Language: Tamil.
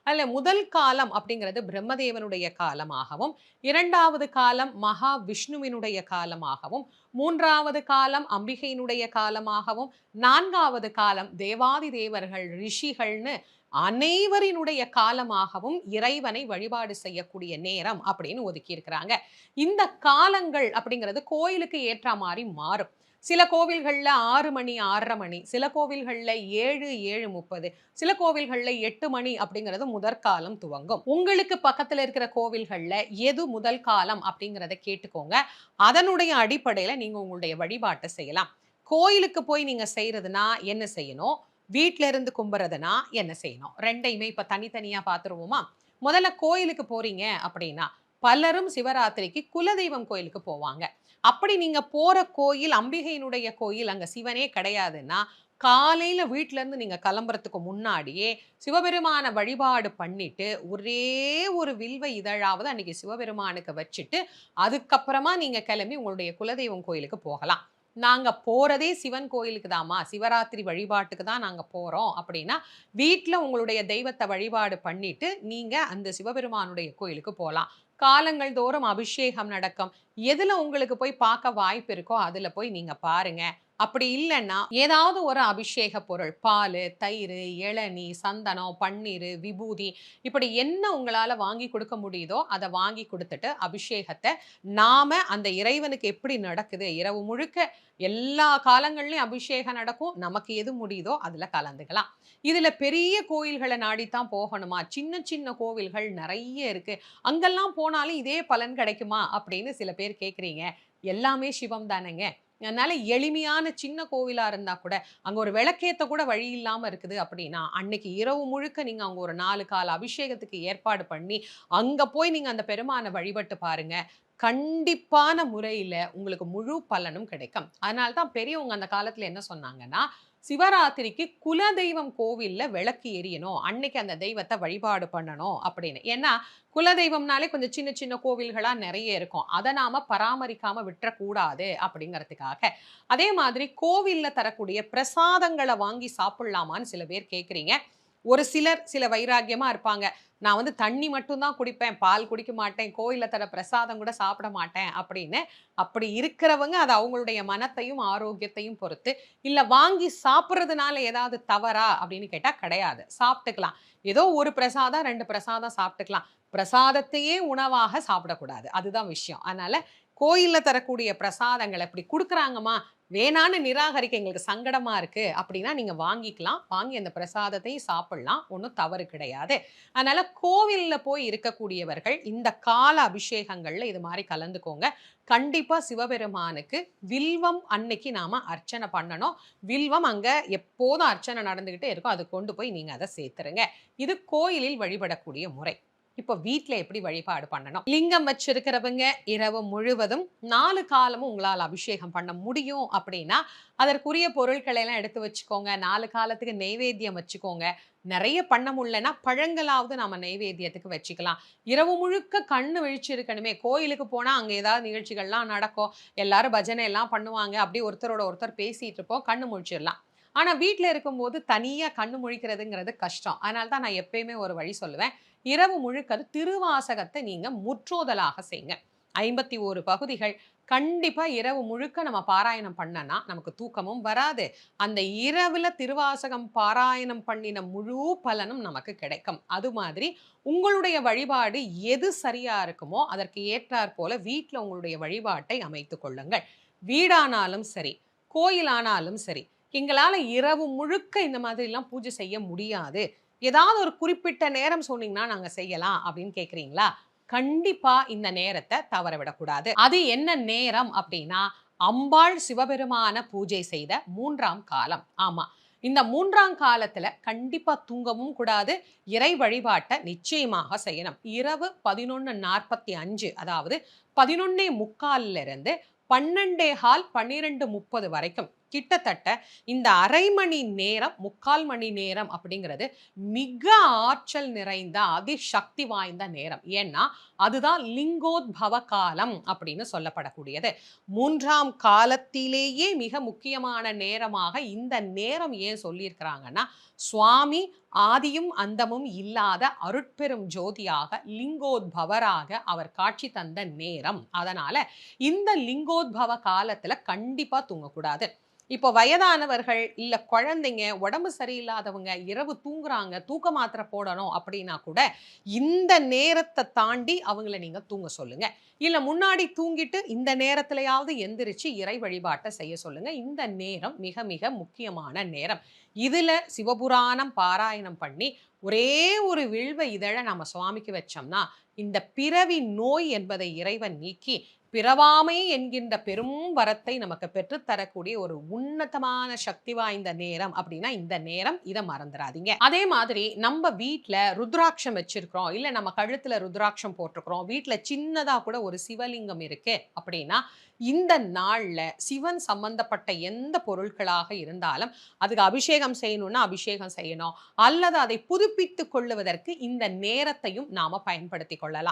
அதுல முதல் காலம் அப்படிங்கிறது பிரம்மதேவனுடைய காலமாகவும், 2வது காலம் மகா விஷ்ணுவினுடைய காலமாகவும், 3வது காலம் அம்பிகையினுடைய காலமாகவும், 4வது காலம் தேவாதி தேவர்கள், ரிஷிகள்னு அனைவரினுடைய காலமாகவும் இறைவனை வழிபாடு செய்யக்கூடிய நேரம் அப்படின்னு ஒதுக்கியிருக்கிறாங்க. இந்த காலங்கள் அப்படிங்கிறது கோயிலுக்கு ஏற்ற மாரி மாறும். சில கோவில்கள்ல 6 மணி, 6:30 மணி, சில கோவில்கள்ல 7, 7:30, சில கோவில்கள்ல 8 மணி அப்படிங்கிறது முதற்காலம் துவங்கும். உங்களுக்கு பக்கத்துல இருக்கிற கோவில்கள்ல எது முதல் காலம் அப்படிங்கிறத கேட்டுக்கோங்க. அதனுடைய அடிப்படையில நீங்க உங்களுடைய வழிபாட்ட செய்யலாம். கோயிலுக்கு போய் நீங்க செய்றதுன்னா என்ன செய்யணும்? வீட்ல இருந்து கும்புறதுன்னா என்ன செய்யணும்? 2யுமே இப்ப தனித்தனியா பார்த்துருவோமா? முதல்ல கோயிலுக்கு போறீங்க அப்படின்னா, பலரும் சிவராத்திரிக்கு குலதெய்வம் கோயிலுக்கு போவாங்க. அப்படி நீங்க போற கோயில் அம்பிகையினுடைய கோயில், அங்க சிவனே கிடையாதுன்னா, காலையில வீட்ல இருந்து நீங்க கிளம்புறதுக்கு முன்னாடியே சிவபெருமான வழிபாடு பண்ணிட்டு, ஒரே ஒரு வில்வ இதழாவது அன்னைக்கு சிவபெருமானுக்கு வச்சுட்டு, அதுக்கப்புறமா நீங்க கிளம்பி உங்களுடைய குலதெய்வம் கோயிலுக்கு போகலாம். நாங்க போறதே சிவன் கோயிலுக்கு தாம்மா, சிவராத்திரி வழிபாட்டுக்கு தான் நாங்க போறோம் அப்படின்னா, வீட்ல உங்களுடைய தெய்வத்த வழிபாடு பண்ணிட்டு, நீங்க அந்த சிவபெருமானுடைய கோயிலுக்கு போலாம். காலங்கள் தோறும் அபிஷேகம் நடக்கும். எதுல உங்களுக்கு போய் பார்க்க வாய்ப்பு இருக்கோ, அதுல போய் நீங்க பாருங்க. அப்படி இல்லன்னா, ஏதாவது ஒரு அபிஷேக பொருள், பாலு, தயிரு, இளநீ, சந்தனம், பன்னீரு, விபூதி, இப்படி என்ன உங்களால வாங்கி குடுக்க முடியுதோ, அத வாங்கி குடுத்துட்டு, அபிஷேகத்த நாம அந்த இறைவனுக்கு எப்படி நடக்குது, இரவு முழுக்க எல்லா காலங்கள்லயும் அபிஷேகம் நடக்கும். நமக்கு எது முடியுதோ அதுல கலந்துக்கலாம். இதுல பெரிய கோயில்கள நாடித்தான் போகணுமா? சின்ன சின்ன கோவில்கள் நெறைய இருக்கு. அங்கெல்லாம் போனாலும் இதே பலன் கிடைக்குமா? அப்படின்னு சில பேர் கேட்கிறீங்க. எல்லாமே சிவம் தானேங்க. அதனால எளிமையான சின்ன கோவிலா இருந்தா கூட, அங்க ஒரு விளக்கேத்த கூட வழி இல்லாம இருக்குது அப்படின்னா, அன்னைக்கு இரவு முழுக்க நீங்க அங்க ஒரு 4 கால அபிஷேகத்துக்கு ஏற்பாடு பண்ணி, அங்க போய் நீங்க அந்த பெருமான வழிபட்டு பாருங்க. கண்டிப்பான முறையில உங்களுக்கு முழு பலனும் கிடைக்கும். அதனால தான் பெரியவங்க அந்த காலத்துல என்ன சொன்னாங்கன்னா, சிவராத்திரிக்கு குலதெய்வம் கோவில்ல விளக்கு எரியணும். அன்னைக்கு அந்த தெய்வத்த வழிபாடு பண்ணணும் அப்படின்னு. ஏன்னா, குலதெய்வம்னாலே கொஞ்சம் சின்ன சின்ன கோவில்களா நெறைய இருக்கும். அத நாம பராமரிக்காம விட்டுறக்கூடாது அப்படிங்கிறதுக்காக. அதே மாதிரி கோவில்ல தரக்கூடிய பிரசாதங்கள வாங்கி சாப்பிடலாமான்னு சில பேர் கேட்கிறீங்க. ஒரு சிலர் சில வைராக்கியமா இருப்பாங்க. நான் வந்து தண்ணி மட்டும் தான் குடிப்பேன். பால் குடிக்க மாட்டேன். கோயில்ல தர பிரசாதம் கூட சாப்பிட மாட்டேன் அப்படின்னு. அப்படி இருக்கிறவங்க அது அவங்களுடைய மனத்தையும், ஆரோக்கியத்தையும் பொறுத்து. இல்ல வாங்கி சாப்பிடுறதுனால ஏதாவது தவறா அப்படின்னு கேட்டா கிடையாது. சாப்பிட்டுக்கலாம். ஏதோ ஒரு பிரசாதம், 2 பிரசாதம் சாப்பிட்டுக்கலாம். பிரசாதத்தையே உணவாக சாப்பிடக்கூடாது. அதுதான் விஷயம். அதனால கோயில்ல தரக்கூடிய பிரசாதங்கள இப்படி குடுக்குறாங்கம்மா, வேணான்னு நிராகரிக்க எங்களுக்கு சங்கடமா இருக்கு அப்படின்னா, நீங்க வாங்கிக்கலாம். வாங்கி அந்த பிரசாதத்தையும் சாப்பிடலாம். ஒண்ணும் தவறு கிடையாது. அதனால கோவில்ல போய் இருக்கக்கூடியவர்கள் இந்த கால அபிஷேகங்கள்ல இது மாரி கலந்துக்கோங்க. கண்டிப்பா சிவபெருமானுக்கு வில்வம் அன்னைக்கு நாம அர்ச்சனை பண்ணணும். வில்வம் அங்க எப்போதும் அர்ச்சனை நடந்துகிட்டே இருக்கும். அது கொண்டு போய் நீங்க அத சேர்த்துருங்க. இது கோயிலில் வழிபடக்கூடிய முறை. இப்போ வீட்ல எப்படி வழிபாடு பண்ணணும்? லிங்கம் வச்சிருக்கிறவங்க இரவு முழுவதும் 4 காலமும் உங்களால அபிஷேகம் பண்ண முடியும் அப்படின்னா, அதற்குரிய பொருட்களை எல்லாம் எடுத்து வச்சுக்கோங்க. 4 காலத்துக்கு நெய்வேத்தியம் வச்சுக்கோங்க. நெறைய பண்ண முடியலன்னா, பழங்களாவது நாம நெய்வேத்தியத்துக்கு வச்சுக்கலாம். இரவு முழுக்க கண்ணு விழிச்சிருக்கணுமே! கோயிலுக்கு போனா அங்க ஏதாவது நிகழ்ச்சிகள்லாம் நடக்கும். எல்லாரும் பஜனை எல்லாம் பண்ணுவாங்க. அப்படியே ஒருத்தரோட ஒருத்தர் பேசிட்டு இருப்போம். கண்ணு முழிச்சிரலாம். ஆனா வீட்ல இருக்கும்போது தனியா கண்ணு முழிக்கிறதுங்கிறது கஷ்டம். அதனால தான் நான் எப்பயுமே ஒரு வழி சொல்லுவேன். இரவு முழுக்க திருவாசகத்த நீங்க முற்றோதலாக செய்யுங்க. 51 பகுதிகள் கண்டிப்பா இரவு முழுக்க நம்ம பாராயணம் பண்ணனா, நமக்கு தூக்கமும் வராது. அந்த இரவுல திருவாசகம் பாராயணம் பண்ணின முழு பலனும் நமக்கு கிடைக்கும். அது மாதிரி உங்களுடைய வழிபாடு எது சரியா இருக்குமோ, அதற்கு ஏற்றார் போல வீட்ல உங்களுடைய வழிபாட்டை அமைத்துக் கொள்ளுங்கள். வீடானாலும் சரி, கோயிலானாலும் சரி, எங்களால இரவு முழுக்க இந்த மாதிரிலாம் பூஜை செய்ய முடியாது. ஏதாவது ஒரு குறிப்பிட்ட நேரம் சொன்னீங்கன்னா நாங்க செய்யலாம் அப்படின்னு கேட்கிறீங்களா? கண்டிப்பா இந்த நேரத்த தவற விடக்கூடாது. அது என்ன நேரம் அப்படின்னா, அம்பாள் சிவபெருமான பூஜை செய்த 3ஆம் காலம். ஆமா. இந்த 3ஆம் காலத்துல கண்டிப்பா தூங்கவும் கூடாது. இறை வழிபாட்ட நிச்சயமாக செய்யணும். இரவு 11:45 அதாவது 11:45 இருந்து 12:15, 12:30 வரைக்கும் கிட்டத்தட்ட இந்த 1/2 மணி நேரம், 3/4 மணி நேரம் அப்படிங்கிறது மிக ஆற்றல் நிறைந்த, அதிசக்தி வாய்ந்த நேரம். ஏன்னா, அதுதான் லிங்கோத்பவ காலம் அப்படின்னு சொல்லப்படக்கூடியது. 3ஆம் காலத்திலேயே மிக முக்கியமான நேரமாக இந்த நேரம் ஏன் சொல்லியிருக்கிறாங்கன்னா, சுவாமி ஆதியும் அந்தமும் இல்லாத அருட்பெரும் ஜோதியாக லிங்கோத்பவராக அவர் காட்சி தந்த நேரம். அதனால இந்த லிங்கோத்பவ காலத்துல கண்டிப்பா தூங்கக்கூடாது. இப்போ வயதானவர்கள் இல்ல குழந்தைங்க, உடம்பு சரியில்லாதவங்க இரவு தூங்குறாங்க, தூக்க மாத்திரை போடணும் அப்படின்னா கூட இந்த நேரத்தை தாண்டி அவங்கள நீங்க தூங்க சொல்லுங்க. இல்ல முன்னாடி தூங்கிட்டு இந்த நேரத்திலயாவது எந்திரிச்சு இறை வழிபாட்டை செய்ய சொல்லுங்க. இந்த நேரம் மிக மிக முக்கியமான நேரம். இதுல சிவபுராணம் பாராயணம் பண்ணி ஒரே ஒரு வில்வ இதழ நம்ம சுவாமிக்கு வச்சோம்னா இந்த பிறவி நோய் என்பதை இறைவன் நீக்கி பிறவாமை என்கின்ற பெரும் வரத்தை நமக்கு பெற்றுத்தரக்கூடிய ஒரு உன்னதமான சக்தி வாய்ந்த நேரம் அப்படின்னா இந்த நேரம். இதை மறந்துடாதீங்க. அதே மாதிரி நம்ம வீட்ல ருத்ராட்சம் வச்சிருக்கிறோம், இல்ல நம்ம கழுத்துல ருத்ராட்சம் போட்டிருக்கிறோம், வீட்ல சின்னதா கூட ஒரு சிவலிங்கம் இருக்கு அப்படின்னா இந்த நாள்ல சிவன் சம்பந்தப்பட்ட எந்த பொருட்களாக இருந்தாலும் அதுக்கு அபிஷேகம் செய்யணும்னா அபிஷேகம் செய்யணும், அல்லது அதை புதுப்பித்துக் கொள்ளுவதற்கு இந்த நேரத்தையும் நாம பயன்படுத்திக் கொள்ளலாம்.